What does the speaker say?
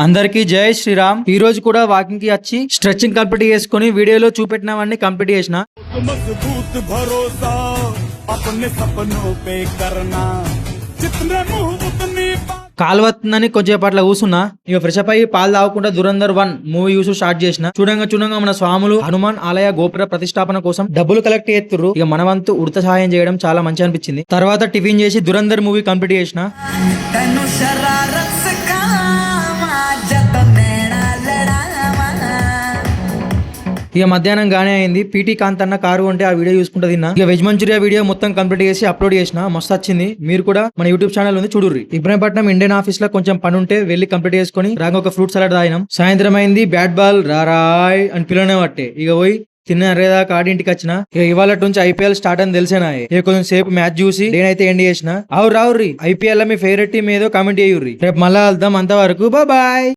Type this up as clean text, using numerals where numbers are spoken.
అందరికీ జై శ్రీరామ్. ఈ రోజు కూడా వాకింగ్ కి వచ్చి స్ట్రెచింగ్ కంప్లీట్ చేసుకుని వీడియోలో చూపెట్టినవన్నీ కంప్లీట్ చేసిన. मजबूत भरोसा अपने सपनों पे करना जितने मुंह उतनी కాలువత్తుందని కొంచెం అట్లా కూసున్నా. ఇక ఫ్రెష్ అప్ అయ్యి పాలు తాగకుండా దురంధర్ 1 మూవీ చూసి స్టార్ట్ చేసిన. చూడంగా మన స్వాములు హనుమాన్ ఆలయ గోపుర ప్రతిష్టాపన కోసం డబ్బులు కలెక్ట్ చేస్తుర్రు. ఇక మన వంతు ఉడత సహాయం చేయడం చాలా మంచి అనిపించింది. తర్వాత టిఫిన్ చేసి దురంధర్ మూవీ కంప్లీట్ చేసిన. ఇక మధ్యాహ్నం గానే అయింది. పీటీ కాంత్ అన్న కారు ఉంటే ఆ వీడియో చూసుకుంటా తిన్నా. ఇక వెజ్ మంచూరియా వీడియో మొత్తం కంప్లీట్ చేసి అప్లోడ్ చేసిన. మస్తు వచ్చింది. మీరు కూడా మన యూట్యూబ్ ఛానల్ ఉంది చూడుర్రి. ఇబ్రాహీంపట్నం ఇండియన్ ఆఫీస్ లో కొంచెం పని ఉంటే వెళ్లి కంప్లీట్ చేసుకుని రాగా ఒక ఫ్రూట్ సలాడ్ తాగినాం. సాయంత్రం అయింది. బ్యాట్ బాల్ రాయ్ అని పిల్లనే పట్టే. ఇక పోయి తిన్నరేదాకా ఆడింటికి వచ్చిన. ఇక ఇవాళ నుంచి ఐపీఎల్ స్టార్ట్ అని తెలిసేనా. ఇక కొంచెం సేపు మ్యాచ్ చూసి నేనైతే ఎండ్ చేసిన. రావుర్రి ఐపీఎల్ మీ ఫేవరెట్ టీమ్ ఏదో కామెంట్ చేయుర్రి. రేపు మళ్ళా వెళ్దాం. అంతవరకు బాయ్.